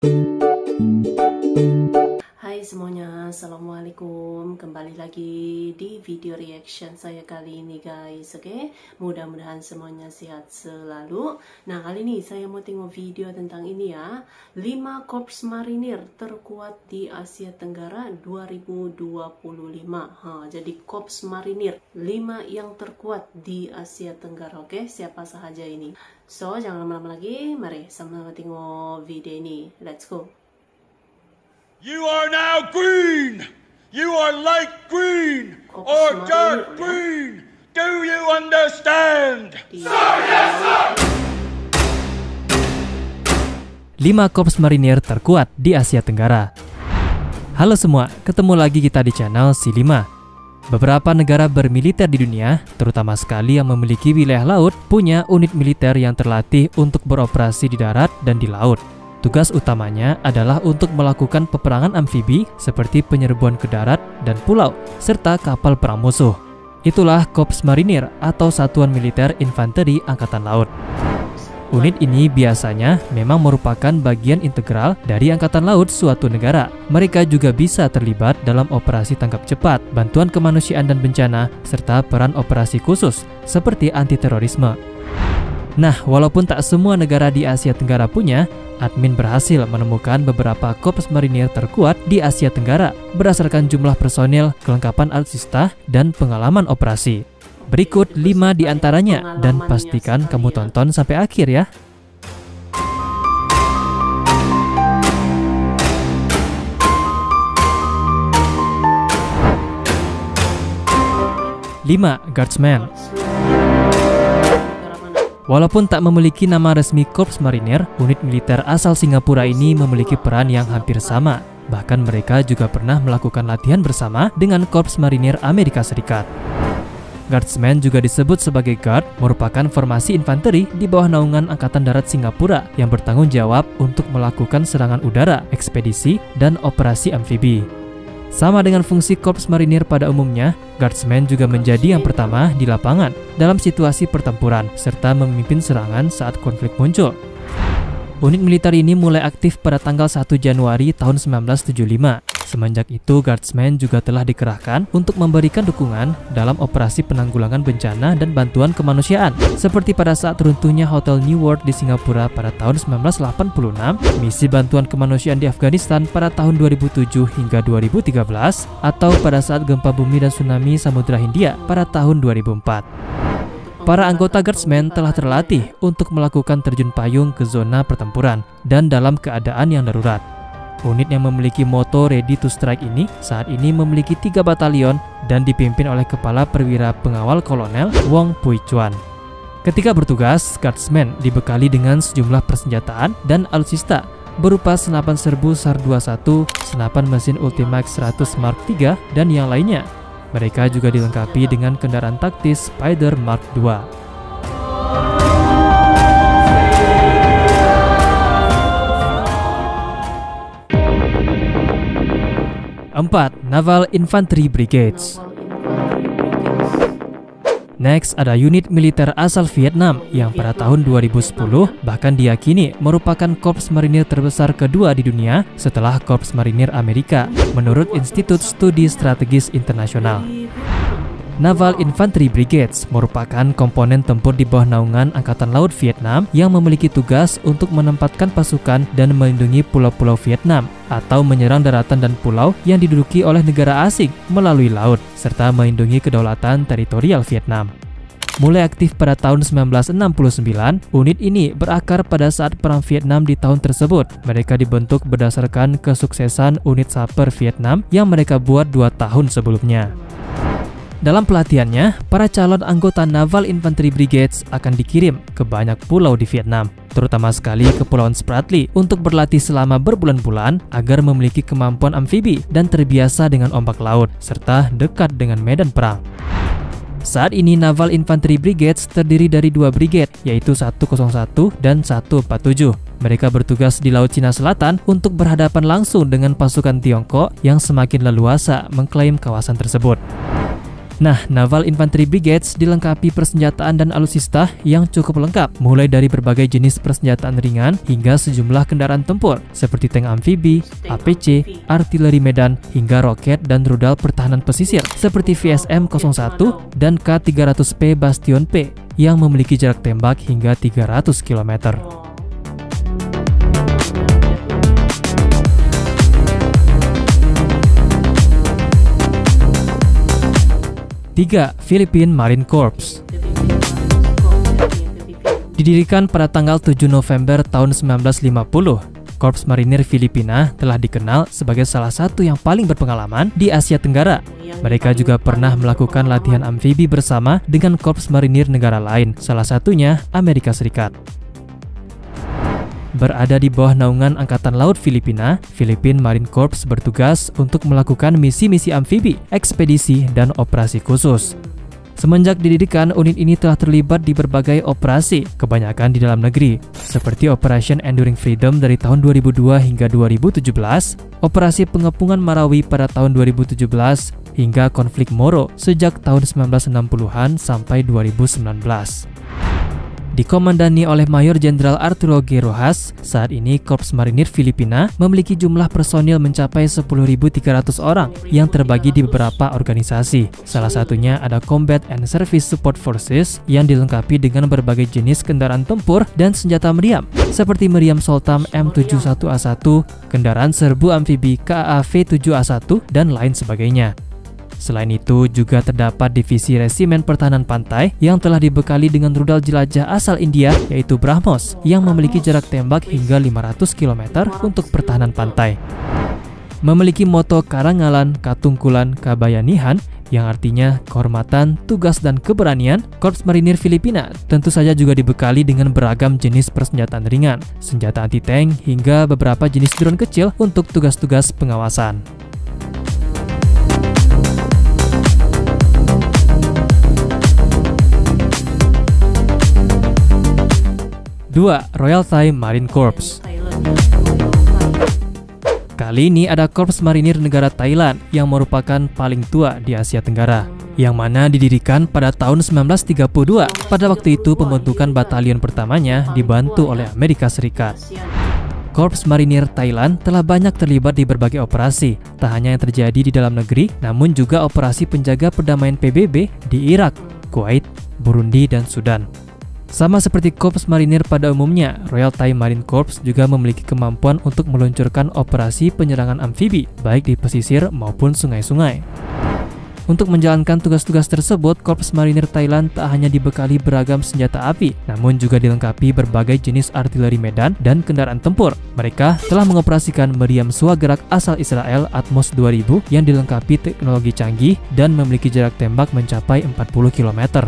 Hai semuanya, assalamualaikum. Kembali lagi di video reaction saya kali ini guys. Oke, mudah-mudahan semuanya sehat selalu. Nah, kali ini saya mau tengok video tentang ini ya, 5 korps marinir terkuat di Asia Tenggara 2025. Jadi korps marinir 5 yang terkuat di Asia Tenggara. Oke, siapa sahaja ini? So, jangan lama-lama lagi, mari sama-sama tengok video ini. Let's go. You are now green! You are light green or dark green! Do you understand? 5 korps marinir terkuat di Asia Tenggara. Halo semua, ketemu lagi kita di channel Si5. Beberapa negara bermiliter di dunia, terutama sekali yang memiliki wilayah laut, punya unit militer yang terlatih untuk beroperasi di darat dan di laut. Tugas utamanya adalah untuk melakukan peperangan amfibi seperti penyerbuan ke darat dan pulau, serta kapal perang musuh. Itulah Korps Marinir atau Satuan Militer Infanteri Angkatan Laut. Unit ini biasanya memang merupakan bagian integral dari Angkatan Laut suatu negara. Mereka juga bisa terlibat dalam operasi tangkap cepat, bantuan kemanusiaan dan bencana, serta peran operasi khusus seperti anti-terorisme. Nah, walaupun tak semua negara di Asia Tenggara punya, admin berhasil menemukan beberapa korps marinir terkuat di Asia Tenggara berdasarkan jumlah personil, kelengkapan alutsista, dan pengalaman operasi. Berikut 5 di antaranya dan pastikan kamu tonton sampai akhir ya. Lima, Guardsmen. Walaupun tak memiliki nama resmi Korps Marinir, unit militer asal Singapura ini memiliki peran yang hampir sama. Bahkan mereka juga pernah melakukan latihan bersama dengan Korps Marinir Amerika Serikat. Guardsmen juga disebut sebagai Guard, merupakan formasi infanteri di bawah naungan Angkatan Darat Singapura yang bertanggung jawab untuk melakukan serangan udara, ekspedisi, dan operasi amfibi. Sama dengan fungsi Korps Marinir pada umumnya, Guardsmen juga menjadi yang pertama di lapangan dalam situasi pertempuran, serta memimpin serangan saat konflik muncul. Unit militer ini mulai aktif pada tanggal 1 Januari tahun 1975. Semenjak itu, Guardsmen juga telah dikerahkan untuk memberikan dukungan dalam operasi penanggulangan bencana dan bantuan kemanusiaan, seperti pada saat runtuhnya Hotel New World di Singapura pada tahun 1986, misi bantuan kemanusiaan di Afghanistan pada tahun 2007 hingga 2013, atau pada saat gempa bumi dan tsunami Samudra Hindia pada tahun 2004. Para anggota Guardsmen telah terlatih untuk melakukan terjun payung ke zona pertempuran dan dalam keadaan yang darurat. Unit yang memiliki moto Ready to Strike ini saat ini memiliki 3 batalion dan dipimpin oleh Kepala Perwira Pengawal Kolonel Wong Pui Chuan. Ketika bertugas, Guardsmen dibekali dengan sejumlah persenjataan dan alutsista berupa senapan serbu SAR-21, senapan mesin Ultimax 100 Mark III, dan yang lainnya. Mereka juga dilengkapi dengan kendaraan taktis Spider Mark II. 4. Naval Infantry Brigades. Next ada unit militer asal Vietnam yang pada tahun 2010 bahkan diyakini merupakan korps marinir terbesar kedua di dunia setelah Korps Marinir Amerika menurut Institut Studi Strategis Internasional. Naval Infantry Brigades merupakan komponen tempur di bawah naungan Angkatan Laut Vietnam yang memiliki tugas untuk menempatkan pasukan dan melindungi pulau-pulau Vietnam atau menyerang daratan dan pulau yang diduduki oleh negara asing melalui laut, serta melindungi kedaulatan teritorial Vietnam. Mulai aktif pada tahun 1969, unit ini berakar pada saat Perang Vietnam di tahun tersebut. Mereka dibentuk berdasarkan kesuksesan unit Saper Vietnam yang mereka buat 2 tahun sebelumnya. Dalam pelatihannya, para calon anggota Naval Infantry Brigades akan dikirim ke banyak pulau di Vietnam, terutama sekali Kepulauan Spratly, untuk berlatih selama berbulan-bulan agar memiliki kemampuan amfibi dan terbiasa dengan ombak laut, serta dekat dengan medan perang. Saat ini Naval Infantry Brigades terdiri dari 2 brigade, yaitu 101 dan 147. Mereka bertugas di Laut Cina Selatan untuk berhadapan langsung dengan pasukan Tiongkok yang semakin leluasa mengklaim kawasan tersebut. Nah, Naval Infantry Brigades dilengkapi persenjataan dan alutsista yang cukup lengkap, mulai dari berbagai jenis persenjataan ringan hingga sejumlah kendaraan tempur seperti tank amfibi, APC, artileri medan, hingga roket dan rudal pertahanan pesisir seperti VSM-01 dan K-300P Bastion P yang memiliki jarak tembak hingga 300 km. 3. Philippine Marine Corps. Didirikan pada tanggal 7 November tahun 1950, Korps Marinir Filipina telah dikenal sebagai salah satu yang paling berpengalaman di Asia Tenggara. Mereka juga pernah melakukan latihan amfibi bersama dengan Korps Marinir negara lain, salah satunya Amerika Serikat. Berada di bawah naungan Angkatan Laut Filipina, Philippine Marine Corps bertugas untuk melakukan misi-misi amfibi, ekspedisi, dan operasi khusus. Semenjak didirikan, unit ini telah terlibat di berbagai operasi, kebanyakan di dalam negeri, seperti Operation Enduring Freedom dari tahun 2002 hingga 2017, Operasi Pengepungan Marawi pada tahun 2017, hingga konflik Moro sejak tahun 1960-an sampai 2019. Dikomandani oleh Mayor Jenderal Arturo G. Rojas, saat ini Korps Marinir Filipina memiliki jumlah personil mencapai 10.300 orang yang terbagi di beberapa organisasi. Salah satunya ada Combat and Service Support Forces yang dilengkapi dengan berbagai jenis kendaraan tempur dan senjata meriam, seperti meriam Soltam M71A1, kendaraan serbu amfibi KAV-7A1, dan lain sebagainya. Selain itu, juga terdapat divisi Resimen Pertahanan Pantai yang telah dibekali dengan rudal jelajah asal India, yaitu BrahMos, yang memiliki jarak tembak hingga 500 km untuk pertahanan pantai. Memiliki moto Karangalan, Katungkulan, Kabayanihan, yang artinya kehormatan, tugas, dan keberanian, Korps Marinir Filipina tentu saja juga dibekali dengan beragam jenis persenjataan ringan, senjata anti-tank, hingga beberapa jenis drone kecil untuk tugas-tugas pengawasan. 2. Royal Thai Marine Corps. Kali ini ada Korps Marinir negara Thailand yang merupakan paling tua di Asia Tenggara, yang mana didirikan pada tahun 1932. Pada waktu itu pembentukan batalion pertamanya dibantu oleh Amerika Serikat. Korps Marinir Thailand telah banyak terlibat di berbagai operasi, tak hanya yang terjadi di dalam negeri, namun juga operasi penjaga perdamaian PBB di Irak, Kuwait, Burundi, dan Sudan. Sama seperti Korps Marinir pada umumnya, Royal Thai Marine Corps juga memiliki kemampuan untuk meluncurkan operasi penyerangan amfibi, baik di pesisir maupun sungai-sungai. Untuk menjalankan tugas-tugas tersebut, Korps Marinir Thailand tak hanya dibekali beragam senjata api, namun juga dilengkapi berbagai jenis artileri medan dan kendaraan tempur. Mereka telah mengoperasikan meriam swagerak asal Israel Atmos 2000 yang dilengkapi teknologi canggih dan memiliki jarak tembak mencapai 40 km.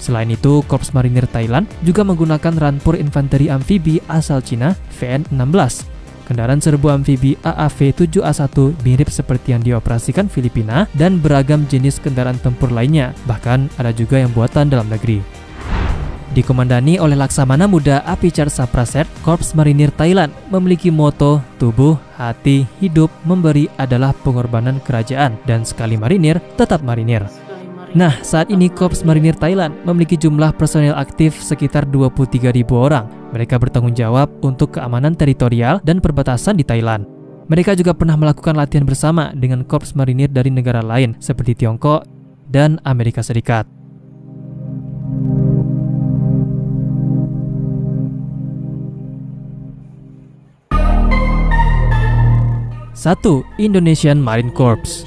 Selain itu, Korps Marinir Thailand juga menggunakan rampur infanteri amfibi asal Cina VN-16. Kendaraan serbu amfibi AAV-7A1 mirip seperti yang dioperasikan Filipina dan beragam jenis kendaraan tempur lainnya, bahkan ada juga yang buatan dalam negeri. Dikomandani oleh Laksamana Muda Apichar Sapraset, Korps Marinir Thailand memiliki moto tubuh, hati, hidup, memberi adalah pengorbanan kerajaan, dan sekali marinir, tetap marinir. Nah, saat ini Korps Marinir Thailand memiliki jumlah personel aktif sekitar 23.000 orang. Mereka bertanggung jawab untuk keamanan teritorial dan perbatasan di Thailand. Mereka juga pernah melakukan latihan bersama dengan Korps Marinir dari negara lain seperti Tiongkok dan Amerika Serikat. Satu, Indonesian Marine Corps.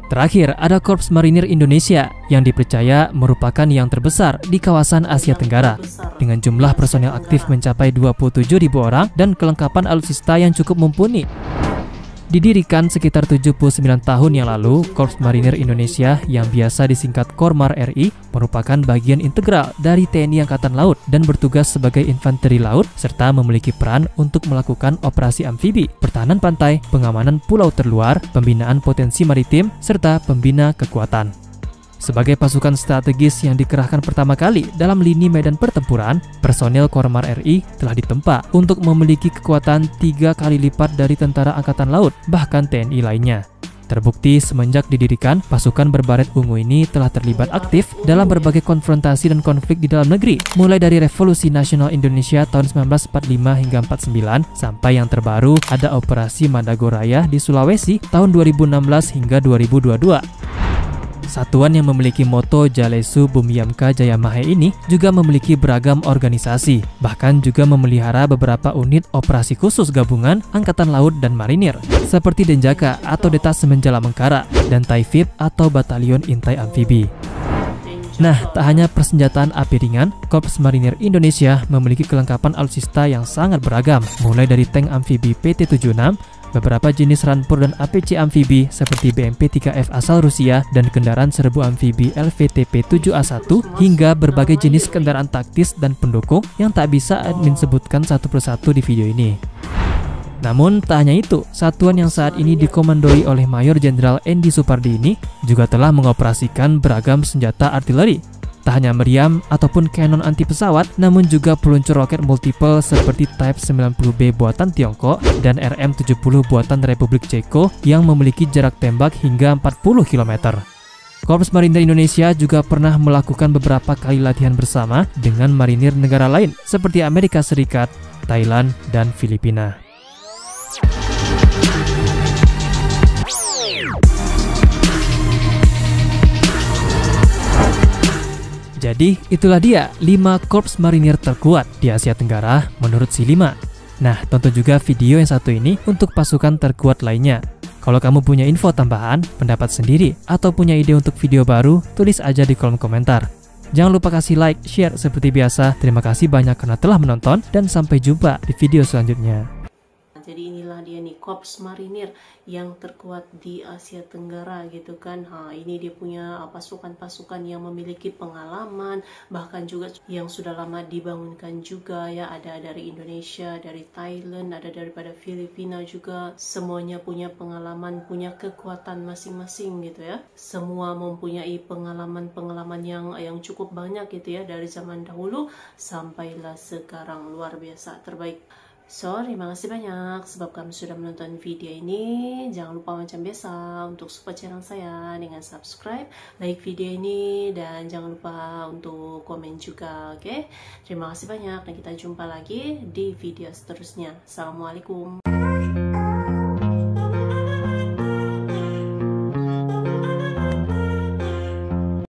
Terakhir, ada Korps Marinir Indonesia yang dipercaya merupakan yang terbesar di kawasan Asia Tenggara, dengan jumlah personel aktif mencapai 27.000 orang dan kelengkapan alutsista yang cukup mumpuni. Didirikan sekitar 79 tahun yang lalu, Korps Marinir Indonesia yang biasa disingkat Kormar RI merupakan bagian integral dari TNI Angkatan Laut dan bertugas sebagai infanteri laut serta memiliki peran untuk melakukan operasi amfibi, pertahanan pantai, pengamanan pulau terluar, pembinaan potensi maritim, serta pembina kekuatan. Sebagai pasukan strategis yang dikerahkan pertama kali dalam lini medan pertempuran, personel Kormar RI telah ditempa untuk memiliki kekuatan 3 kali lipat dari tentara Angkatan Laut, bahkan TNI lainnya. Terbukti semenjak didirikan, pasukan berbaret ungu ini telah terlibat aktif dalam berbagai konfrontasi dan konflik di dalam negeri, mulai dari Revolusi Nasional Indonesia tahun 1945 hingga 49, sampai yang terbaru ada Operasi Madagoraya di Sulawesi tahun 2016 hingga 2022. Satuan yang memiliki moto Jalesu Bumiyamka Jayamahe ini juga memiliki beragam organisasi, bahkan juga memelihara beberapa unit operasi khusus gabungan Angkatan Laut dan Marinir, seperti Denjaka atau Detasemen Jalamengkara dan Taifib atau Batalion Intai Amfibi. Nah, tak hanya persenjataan api ringan, Korps Marinir Indonesia memiliki kelengkapan alutsista yang sangat beragam, mulai dari tank amfibi PT-76, beberapa jenis rampur dan APC amfibi seperti BMP-3F asal Rusia dan kendaraan serbu amfibi LVTP-7A1 hingga berbagai jenis kendaraan taktis dan pendukung yang tak bisa admin sebutkan satu persatu di video ini. Namun tak hanya itu, satuan yang saat ini dikomandoi oleh Mayor Jenderal Endi Supardi ini juga telah mengoperasikan beragam senjata artileri. Tak hanya meriam ataupun kanon anti pesawat, namun juga peluncur roket multiple seperti Type 90B buatan Tiongkok dan RM70 buatan Republik Ceko yang memiliki jarak tembak hingga 40 km. Korps Marinir Indonesia juga pernah melakukan beberapa kali latihan bersama dengan marinir negara lain seperti Amerika Serikat, Thailand, dan Filipina. Jadi, itulah dia 5 Korps Marinir terkuat di Asia Tenggara menurut si 5. Nah, tonton juga video yang satu ini untuk pasukan terkuat lainnya. Kalau kamu punya info tambahan, pendapat sendiri, atau punya ide untuk video baru, tulis aja di kolom komentar. Jangan lupa kasih like, share seperti biasa. Terima kasih banyak karena telah menonton, dan sampai jumpa di video selanjutnya. Jadi inilah dia nih Korps Marinir yang terkuat di Asia Tenggara gitu kan. Ini dia punya pasukan-pasukan yang memiliki pengalaman, bahkan juga yang sudah lama dibangunkan juga ya. Ada dari Indonesia, dari Thailand, ada daripada Filipina juga. Semuanya punya pengalaman, punya kekuatan masing-masing gitu ya. Semua mempunyai pengalaman-pengalaman yang cukup banyak gitu ya, dari zaman dahulu sampailah sekarang. Luar biasa, terbaik. So, terima kasih banyak sebab kamu sudah menonton video ini. Jangan lupa macam biasa untuk support channel saya dengan subscribe, like video ini, dan jangan lupa untuk komen juga, oke? Terima kasih banyak dan kita jumpa lagi di video seterusnya. Assalamualaikum.